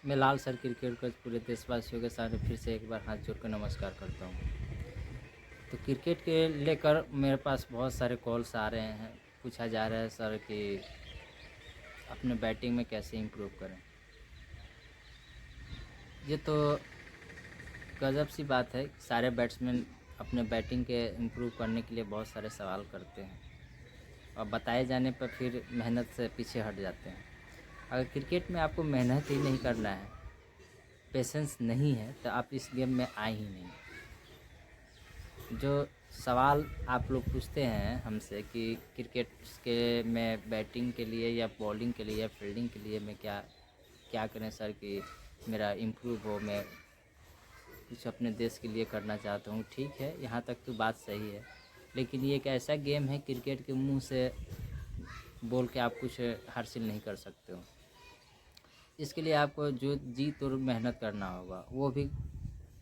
मैं लाल sir cricket coach पूरे देशवासियों के सामने फिर से एक बार हाथ जोड़कर नमस्कार करता हूँ। तो क्रिकेट के लेकर मेरे पास बहुत सारे कॉल्स आ रहे हैं। पूछा जा रहा है सर कि अपने बैटिंग में कैसे इम्प्रूव करें। ये तो गजब सी बात है। सारे बैट्समैन अपने बैटिंग के इम्प्रूव करने के लिए बहुत सारे सवाल करते हैं और बताए जाने पर फिर मेहनत से पीछे हट जाते हैं। अगर क्रिकेट में आपको मेहनत ही नहीं करना है, पेशेंस नहीं है, तो आप इस गेम में आए ही नहीं। जो सवाल आप लोग पूछते हैं हमसे कि क्रिकेट के में बैटिंग के लिए या बॉलिंग के लिए या फील्डिंग के लिए मैं क्या क्या करें सर कि मेरा इम्प्रूव हो, मैं कुछ अपने देश के लिए करना चाहता हूँ। ठीक है, यहाँ तक तो बात सही है, लेकिन ये एक ऐसा गेम है, क्रिकेट के मुंह से बोल के आप कुछ हासिल नहीं कर सकते हो। इसके लिए आपको जो जी तोड़ मेहनत करना होगा, वो भी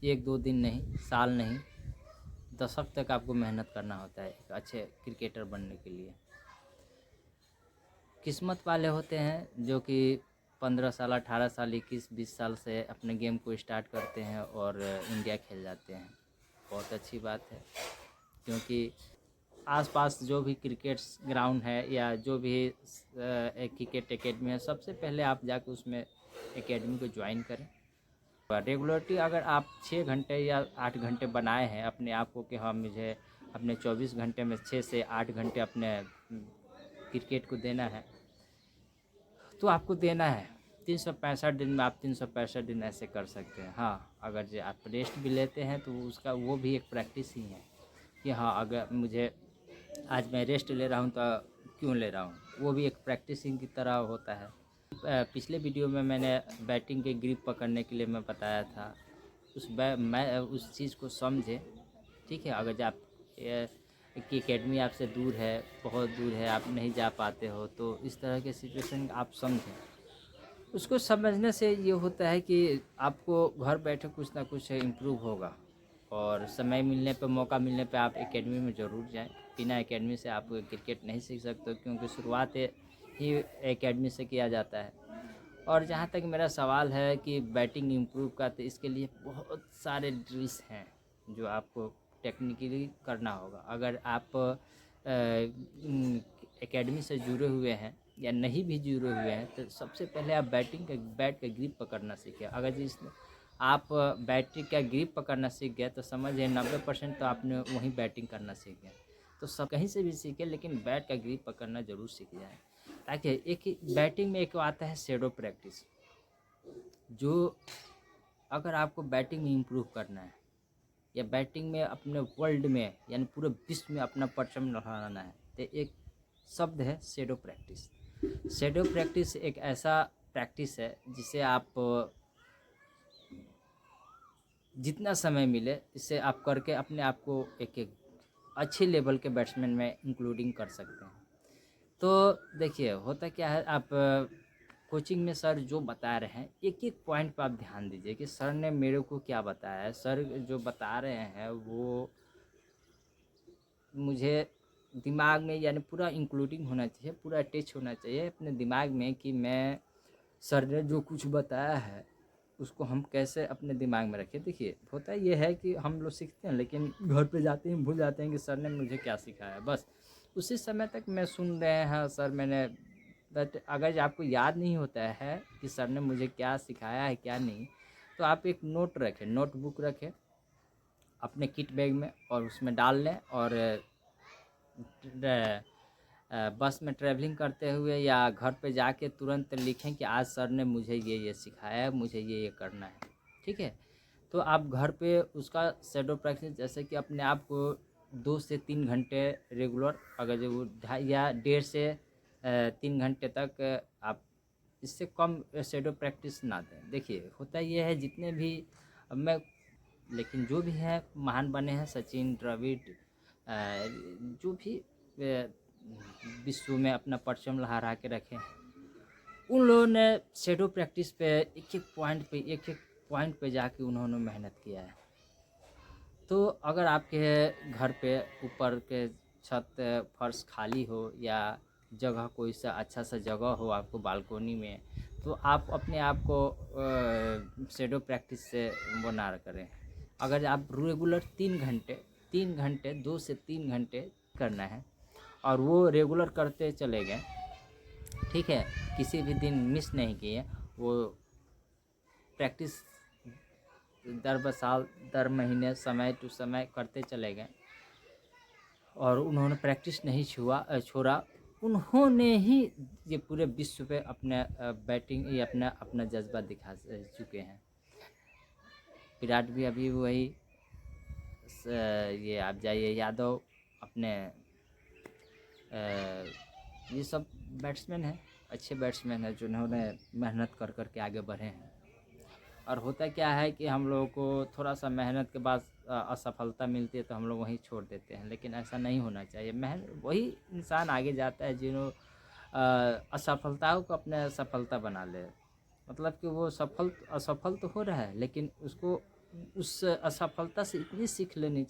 1-2 दिन नहीं, साल नहीं, दशक तक आपको मेहनत करना होता है एक अच्छे क्रिकेटर बनने के लिए। किस्मत वाले होते हैं जो कि 15 साल, 18 साल, 21-20 साल से अपने गेम को स्टार्ट करते हैं और इंडिया खेल जाते हैं। बहुत अच्छी बात है, क्योंकि आसपास जो भी क्रिकेट ग्राउंड है या जो भी क्रिकेट एकेडमी है, सबसे पहले आप जाकर उसमें एकेडमी को ज्वाइन करें। रेगुलरिटी अगर आप 6 घंटे या 8 घंटे बनाए हैं अपने आप को कि हाँ, मुझे अपने 24 घंटे में 6 से 8 घंटे अपने क्रिकेट को देना है, तो आपको देना है। 365 दिन में आप 365 दिन ऐसे कर सकते हैं। हाँ, अगर जो आप रेस्ट भी लेते हैं तो उसका वो भी एक प्रैक्टिस ही है कि हाँ, अगर मुझे आज मैं रेस्ट ले रहा हूँ तो क्यों ले रहा हूँ, वो भी एक प्रैक्टिसिंग की तरह होता है। पिछले वीडियो में मैंने बैटिंग के ग्रिप पकड़ने के लिए मैं बताया था, मैं उस चीज़ को समझे। ठीक है, अगर आप कि एकेडमी आपसे दूर है, बहुत दूर है, आप नहीं जा पाते हो, तो इस तरह के सिचुएशन आप समझें। उसको समझने से ये होता है कि आपको घर बैठे कुछ ना कुछ इम्प्रूव होगा, और समय मिलने पे, मौका मिलने पे आप एकेडमी में ज़रूर जाएं। बिना एकेडमी से आप क्रिकेट नहीं सीख सकते, क्योंकि शुरुआत ही एकेडमी से किया जाता है। और जहाँ तक मेरा सवाल है कि बैटिंग इम्प्रूव का, तो इसके लिए बहुत सारे ड्रिल्स हैं जो आपको टेक्निकली करना होगा। अगर आप एकेडमी से जुड़े हुए हैं या नहीं भी जुड़े हुए हैं, तो सबसे पहले आप बैट का ग्रिप पकड़ना सीखें। अगर जिस आप बैटिंग का ग्रिप पकड़ना सीख गए तो समझिए 90% तो आपने वहीं बैटिंग करना सीख गए। तो सब कहीं से भी सीखें, लेकिन बैट का ग्रिप पकड़ना ज़रूर सीख जाएँ, ताकि एक बैटिंग में एक आता है शैडो प्रैक्टिस। जो अगर आपको बैटिंग में इम्प्रूव करना है या बैटिंग में अपने वर्ल्ड में यानी पूरे विश्व में अपना परचम लहराना है, तो एक शब्द है शैडो प्रैक्टिस। शैडो प्रैक्टिस एक ऐसा प्रैक्टिस है जिसे आप जितना समय मिले इससे आप करके अपने आप को एक एक अच्छे लेवल के बैट्समैन में इंक्लूडिंग कर सकते हैं। तो देखिए, होता क्या है, आप कोचिंग में सर जो बता रहे हैं, एक एक पॉइंट पर आप ध्यान दीजिए कि सर ने मेरे को क्या बताया है। सर जो बता रहे हैं वो मुझे दिमाग में यानी पूरा इंक्लूडिंग होना चाहिए, पूरा अटैच होना चाहिए अपने दिमाग में कि मैं सर ने जो कुछ बताया है उसको हम कैसे अपने दिमाग में रखें। देखिए, होता ये है कि हम लोग सीखते हैं, लेकिन घर पे जाते ही भूल जाते हैं कि सर ने मुझे क्या सिखाया। बस उसी समय तक मैं सुन रहे हैं सर मैंने, बट अगर आपको याद नहीं होता है कि सर ने मुझे क्या सिखाया है क्या नहीं, तो आप एक नोट रखें, नोटबुक रखें अपने किट बैग में और उसमें डाल लें, और बस में ट्रैवलिंग करते हुए या घर पे जाके तुरंत लिखें कि आज सर ने मुझे ये सिखाया है, मुझे ये करना है। ठीक है, तो आप घर पे उसका शैडो प्रैक्टिस, जैसे कि अपने आप को 2 से 3 घंटे रेगुलर, अगर जो 2.5 या 1.5 से 3 घंटे तक आप इससे कम शैडो प्रैक्टिस ना दें। देखिए, होता ये है जितने भी, अब मैं, लेकिन जो भी है महान बने हैं, सचिन, द्रविड़, जो भी विश्व में अपना परचम लहरा के रखे हैं, उन लोगों ने शैडो प्रैक्टिस पे एक एक पॉइंट पे जाके उन्होंने मेहनत किया है। तो अगर आपके घर पे ऊपर के छत फर्श खाली हो या जगह कोई सा अच्छा सा जगह हो आपको बालकोनी में, तो तो आप अपने आप को शैडो प्रैक्टिस से वो ना करें। अगर आप रेगुलर 3 घंटे 2 से 3 घंटे करना है और वो रेगुलर करते चले गए, ठीक है, किसी भी दिन मिस नहीं किए, वो प्रैक्टिस दर साल दर महीने समय टू समय करते चले गए और उन्होंने प्रैक्टिस नहीं छोड़ा, उन्होंने ही ये पूरे विश्व पे अपने बैटिंग ये अपना अपना जज्बा दिखा चुके हैं। विराट भी अभी वही ये आप जाइए यादव अपने ये सब बैट्समैन हैं, अच्छे बैट्समैन हैं जिन्होंने मेहनत कर कर के आगे बढ़े हैं। और होता क्या है कि हम लोगों को थोड़ा सा मेहनत के बाद असफलता मिलती है तो हम लोग वहीं छोड़ देते हैं, लेकिन ऐसा नहीं होना चाहिए। वही इंसान आगे जाता है जिन्हों असफलताओं को अपने सफलता बना ले। मतलब कि वो असफल तो हो रहा है, लेकिन उसको उस असफलता से इतनी सीख लेनी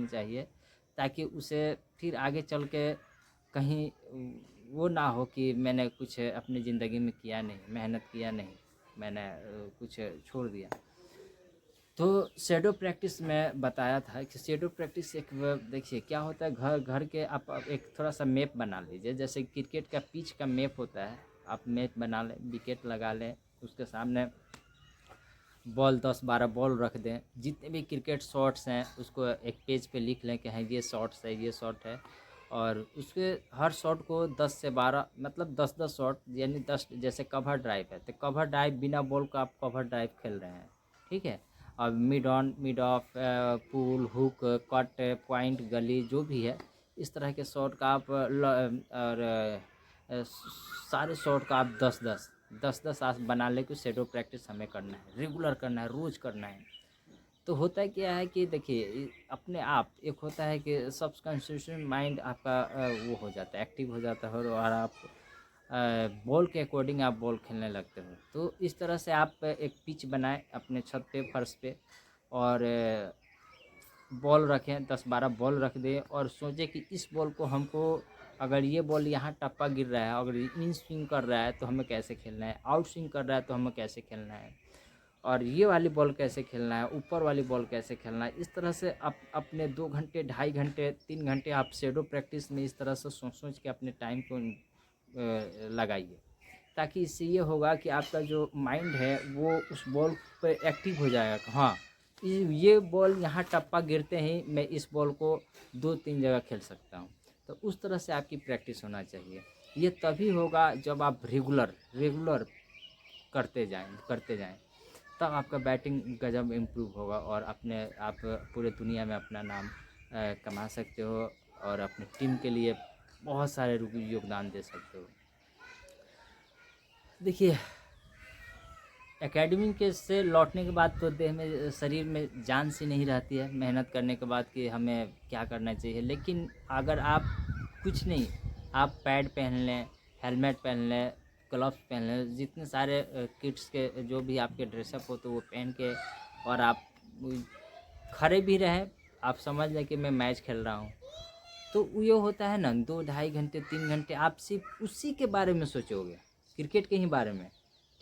चाहिए ताकि उसे फिर आगे चल के कहीं वो ना हो कि मैंने कुछ अपनी ज़िंदगी में किया नहीं, मेहनत किया नहीं, मैंने कुछ छोड़ दिया। तो शैडो प्रैक्टिस में बताया था कि शैडो प्रैक्टिस एक देखिए क्या होता है, घर के आप एक थोड़ा सा मैप बना लीजिए। जैसे क्रिकेट का पिच का मैप होता है, आप मैप बना लें, विकेट लगा लें, उसके सामने बॉल 10-12 बॉल रख दें, जितने भी क्रिकेट शॉट्स हैं उसको एक पेज पे लिख लें कि हाँ ये शॉट्स है, ये शॉट है, और उसके हर शॉट को 10 से 12 मतलब 10-10 शॉट, यानी 10, जैसे कवर ड्राइव है तो कवर ड्राइव बिना बॉल का आप कवर ड्राइव खेल रहे हैं, ठीक है। और mid on, mid off, pull, hook, cut, point, gully, जो भी है इस तरह के शॉट का आप और सारे शॉट का आप 10-10 आप बना ले कि शैडो प्रैक्टिस हमें करना है, रेगुलर करना है, रोज़ करना है। तो होता है क्या है कि देखिए अपने आप एक होता है कि सबकॉन्शियस माइंड आपका वो हो जाता है, एक्टिव हो जाता है और आप बॉल के अकॉर्डिंग आप बॉल खेलने लगते हो। तो इस तरह से आप एक पिच बनाएं अपने छत पे, फर्श पे, और बॉल रखें, 10-12 बॉल रख दें और सोचें कि इस बॉल को हमको, अगर ये बॉल यहाँ टप्पा गिर रहा है, अगर इन स्विंग कर रहा है तो हमें कैसे खेलना है, आउट स्विंग कर रहा है तो हमें कैसे खेलना है, और ये वाली बॉल कैसे खेलना है, ऊपर वाली बॉल कैसे खेलना है। इस तरह से आप अपने 2 घंटे, 2.5 घंटे, 3 घंटे आप शैडो प्रैक्टिस में इस तरह से सोच के अपने टाइम को लगाइए, ताकि इससे ये होगा कि आपका जो माइंड है वो उस बॉल पे एक्टिव हो जाएगा। हाँ, ये बॉल यहाँ टप्पा गिरते ही मैं इस बॉल को 2-3 जगह खेल सकता हूँ। तो उस तरह से आपकी प्रैक्टिस होना चाहिए। ये तभी होगा जब आप रेगुलर करते जाएं, तब आपका बैटिंग गजब इम्प्रूव होगा और अपने आप पूरे दुनिया में अपना नाम कमा सकते हो और अपनी टीम के लिए बहुत सारे योगदान दे सकते हो। देखिए एकेडमी के से लौटने के बाद तो देह में, शरीर में जान सी नहीं रहती है मेहनत करने के बाद कि हमें क्या करना चाहिए। लेकिन अगर आप कुछ नहीं, आप पैड पहन लें, हेलमेट पहन लें, ग्लव्स पहन लें, जितने सारे किट्स के जो भी आपके ड्रेसअप हो तो वो पहन के, और आप खड़े भी रहें, आप समझ लें कि मैं मैच खेल रहा हूँ, तो ये होता है ना 2-2.5 घंटे 3 घंटे आप सिर्फ उसी के बारे में सोचोगे, क्रिकेट के ही बारे में,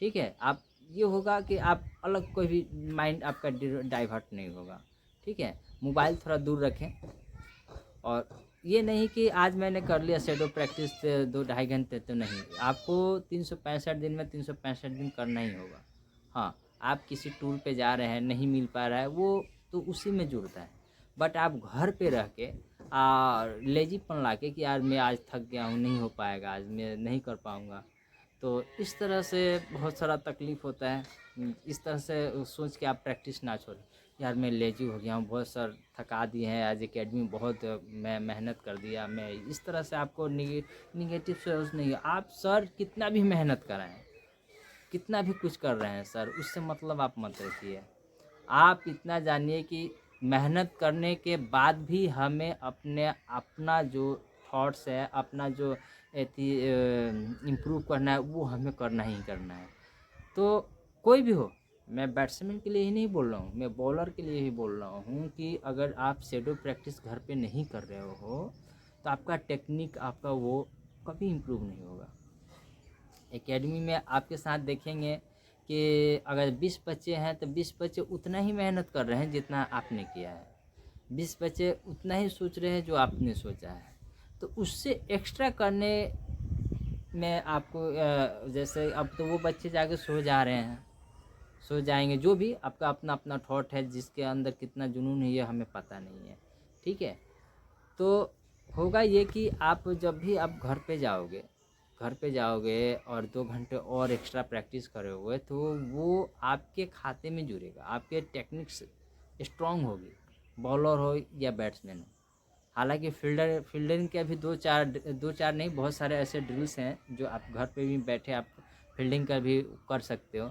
ठीक है। आप ये होगा कि आप अलग कोई भी माइंड आपका डाइवर्ट नहीं होगा, ठीक है। मोबाइल थोड़ा दूर रखें, और ये नहीं कि आज मैंने कर लिया शैडो प्रैक्टिस 2-2.5 घंटे, तो नहीं, आपको 365 दिन में 365 दिन करना ही होगा। हाँ, आप किसी टूर पे जा रहे हैं, नहीं मिल पा रहा है वो, तो उसी में जुड़ता है। बट आप घर पे रह के लेजीपन ला के कि यार मैं आज थक गया हूँ, नहीं हो पाएगा, आज मैं नहीं कर पाऊँगा, तो इस तरह से बहुत सारा तकलीफ़ होता है। इस तरह से सोच के आप प्रैक्टिस ना छोड़ें, यार मैं लेज़ी हो गया हूँ, बहुत सर थका दिए हैं, आज एकेडमी बहुत मैं मेहनत कर दिया, मैं इस तरह से आपको निगेटिव सोच नहीं है। आप सर कितना भी मेहनत कराएं, कितना भी कुछ कर रहे हैं सर, उससे मतलब आप मत रखिए। आप इतना जानिए कि मेहनत करने के बाद भी हमें अपना जो थॉट्स है, अपना जो इम्प्रूव करना है, वो हमें करना ही करना है। तो कोई भी हो, मैं बैट्समैन के लिए ही नहीं बोल रहा हूँ, मैं बॉलर के लिए ही बोल रहा हूँ कि अगर आप शैडो प्रैक्टिस घर पे नहीं कर रहे हो तो आपका टेक्निक, आपका वो कभी इम्प्रूव नहीं होगा। एकेडमी में आपके साथ देखेंगे कि अगर 20 बच्चे हैं तो 20 बच्चे उतना ही मेहनत कर रहे हैं जितना आपने किया है, 20 बच्चे उतना ही सोच रहे हैं जो आपने सोचा है। तो उससे एक्स्ट्रा करने में आपको जैसे अब तो वो बच्चे जाके सो जा रहे हैं, सो जाएंगे, जो भी आपका अपना अपना थॉट है, जिसके अंदर कितना जुनून है ये हमें पता नहीं है, ठीक है। तो होगा ये कि आप जब भी आप घर पे जाओगे और 2 घंटे और एक्स्ट्रा प्रैक्टिस करोगे तो वो आपके खाते में जुड़ेगा, आपके टेक्निक्स स्ट्रॉन्ग होगी, बॉलर हो या बैट्समैन हो। हालांकि फील्डिंग के भी दो चार नहीं, बहुत सारे ऐसे ड्रिल्स हैं जो आप घर पे भी बैठे आप फील्डिंग का भी कर सकते हो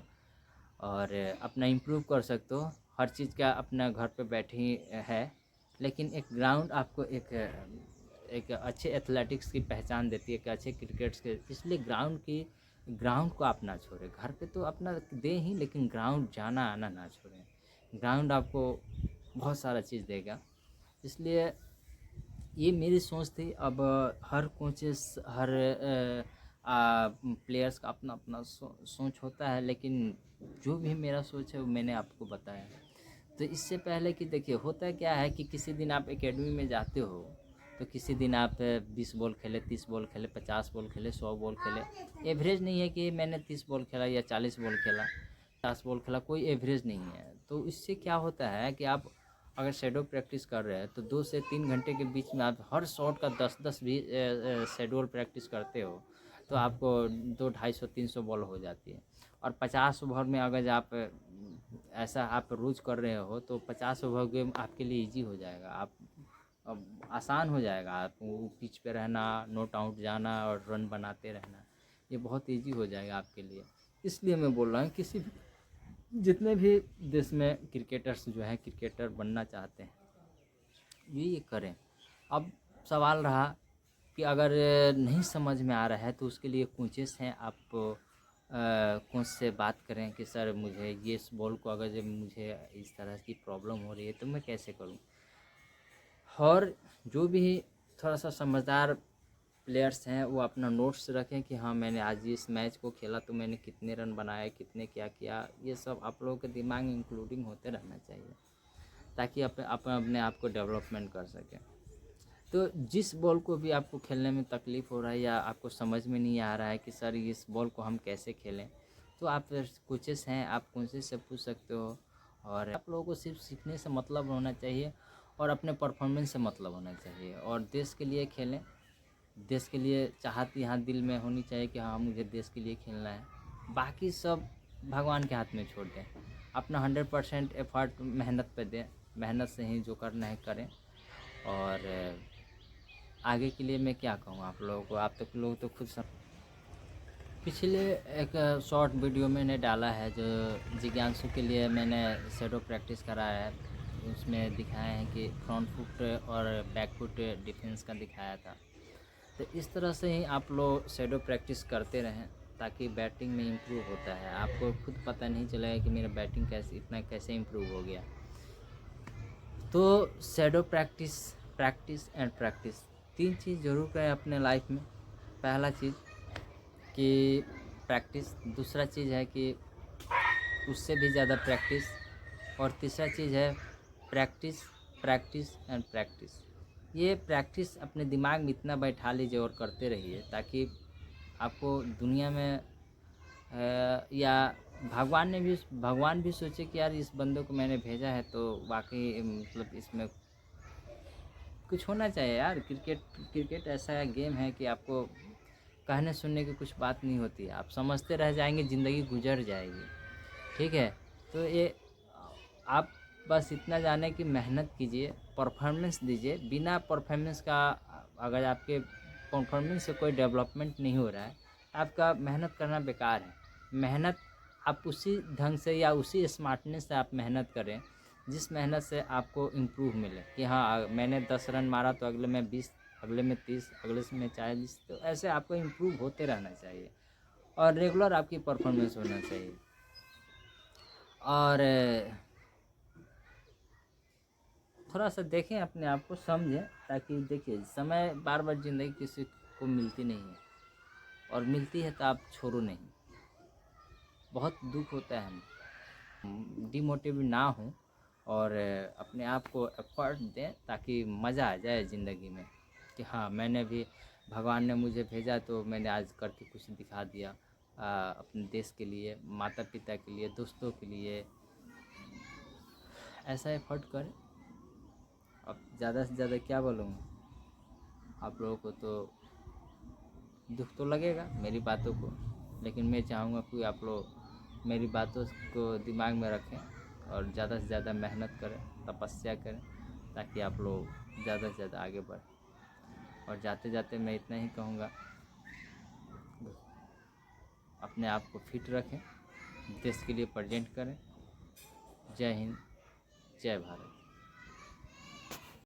और अपना इम्प्रूव कर सकते हो। हर चीज़ का अपना घर पे बैठे ही है, लेकिन एक ग्राउंड आपको एक अच्छे एथलेटिक्स की पहचान देती है, एक अच्छे क्रिकेट्स के, इसलिए ग्राउंड को आप ना छोड़ें। घर पे तो अपना दे ही, लेकिन ग्राउंड जाना आना ना छोड़ें। ग्राउंड आपको बहुत सारा चीज़ देगा, इसलिए ये मेरी सोच थी। अब हर कोचेस हर प्लेयर्स का अपना अपना सोच होता है, लेकिन जो भी मेरा सोच है वो मैंने आपको बताया। तो इससे पहले कि देखिए होता क्या है कि किसी दिन आप एकेडमी में जाते हो तो किसी दिन आप 20 बॉल खेले, 30 बॉल खेले, 50 बॉल खेले, 100 बॉल खेले। एवरेज नहीं है कि मैंने 30 बॉल खेला या 40 बॉल खेला, 50 बॉल खेला, कोई एवरेज नहीं है। तो इससे क्या होता है कि आप अगर शैडो प्रैक्टिस कर रहे हैं तो 2 से 3 घंटे के बीच में आप हर शॉट का 10-10 भी शेड्यूल प्रैक्टिस करते हो तो आपको 200-250-300 बॉल हो जाती है। और 50 ओवर में अगर आप ऐसा आप रोज़ कर रहे हो तो 50 ओवर गेम आपके लिए इजी हो जाएगा, आप अब आसान हो जाएगा। आप वो पिच पे रहना, नॉट आउट जाना और रन बनाते रहना, ये बहुत इजी हो जाएगा आपके लिए। इसलिए मैं बोल रहा हूँ किसी भी जितने भी देश में क्रिकेटर्स जो हैं क्रिकेटर बनना चाहते हैं ये करें। अब सवाल रहा कि अगर नहीं समझ में आ रहा है तो उसके लिए कोचेस हैं, आप कोच से बात करें कि सर मुझे ये इस बॉल को अगर जब मुझे इस तरह की प्रॉब्लम हो रही है तो मैं कैसे करूं। और जो भी थोड़ा सा समझदार प्लेयर्स हैं वो अपना नोट्स रखें कि हाँ मैंने आज इस मैच को खेला तो मैंने कितने रन बनाए, कितने क्या किया, ये सब आप लोगों के दिमाग में इंक्लूडिंग होते रहना चाहिए ताकि अपने आप को डेवलपमेंट कर सकें। तो जिस बॉल को भी आपको खेलने में तकलीफ़ हो रहा है या आपको समझ में नहीं आ रहा है कि सर इस बॉल को हम कैसे खेलें, तो आप कोचेस हैं, आप कोचेस से पूछ सकते हो। और आप लोगों को सिर्फ सीखने से मतलब होना चाहिए और अपने परफॉर्मेंस से मतलब होना चाहिए और देश के लिए खेलें। देश के लिए चाहत यहाँ दिल में होनी चाहिए कि हाँ मुझे देश के लिए खेलना है। बाकी सब भगवान के हाथ में छोड़ दें, अपना 100% एफर्ट मेहनत पे दें, मेहनत से ही जो करना है करें। और आगे के लिए मैं क्या कहूँ आप लोगों को, आप तक लोग तो खुद पिछले एक शॉर्ट वीडियो मैंने डाला है जो जिज्ञासु के लिए मैंने शैडो प्रैक्टिस कराया है, उसमें दिखाया है कि फ्रंट फुट और बैक फुट डिफेंस का दिखाया था। तो इस तरह से ही आप लोग शैडो प्रैक्टिस करते रहें ताकि बैटिंग में इम्प्रूव होता है, आपको खुद पता नहीं चलेगा कि मेरा बैटिंग कैसे इम्प्रूव हो गया। तो shadow practice, practice and practice, 3 चीज़ ज़रूर करें अपने लाइफ में। पहला चीज़ कि प्रैक्टिस, दूसरा चीज़ है कि उससे भी ज़्यादा प्रैक्टिस, और तीसरा चीज़ है प्रैक्टिस, प्रैक्टिस एंड प्रैक्टिस। ये प्रैक्टिस अपने दिमाग में इतना बैठा लीजिए और करते रहिए ताकि आपको दुनिया में या भगवान भी सोचे कि यार इस बंदे को मैंने भेजा है तो वाकई मतलब इसमें कुछ होना चाहिए यार। क्रिकेट ऐसा गेम है कि आपको कहने सुनने की कुछ बात नहीं होती है, आप समझते रह जाएंगे, ज़िंदगी गुजर जाएगी, ठीक है। तो ये आप बस इतना जाने कि मेहनत कीजिए, परफॉर्मेंस दीजिए। बिना परफॉर्मेंस का अगर आपके परफॉर्मेंस से कोई डेवलपमेंट नहीं हो रहा है, आपका मेहनत करना बेकार है। मेहनत आप उसी ढंग से या उसी स्मार्टनेस से आप मेहनत करें जिस मेहनत से आपको इम्प्रूव मिले कि हाँ मैंने 10 रन मारा तो अगले में 20, अगले में 30, अगले में 40। तो ऐसे आपको इम्प्रूव होते रहना चाहिए और रेगुलर आपकी परफॉर्मेंस होना चाहिए। और थोड़ा सा देखें, अपने आप को समझें, ताकि देखिए समय बार बार ज़िंदगी किसी को मिलती नहीं है। और मिलती है तो आप छोड़ो नहीं। बहुत दुख होता है, हम डिमोटिव ना हो और अपने आप को एफर्ट दें ताकि मज़ा आ जाए ज़िंदगी में कि हाँ मैंने भी, भगवान ने मुझे भेजा तो मैंने आज करके कुछ दिखा दिया अपने देश के लिए, माता पिता के लिए, दोस्तों के लिए। ऐसा एफर्ट करें। अब ज़्यादा से ज़्यादा क्या बोलूँगा, आप लोगों को तो दुख तो लगेगा मेरी बातों को, लेकिन मैं चाहूँगा कि आप लोग मेरी बातों को दिमाग में रखें और ज़्यादा से ज़्यादा मेहनत करें, तपस्या करें, ताकि आप लोग ज़्यादा से ज़्यादा आगे बढ़ें। और जाते जाते मैं इतना ही कहूँगा, अपने आप को फिट रखें, देश के लिए प्रेजेंट करें। जय हिंद, जय भारत।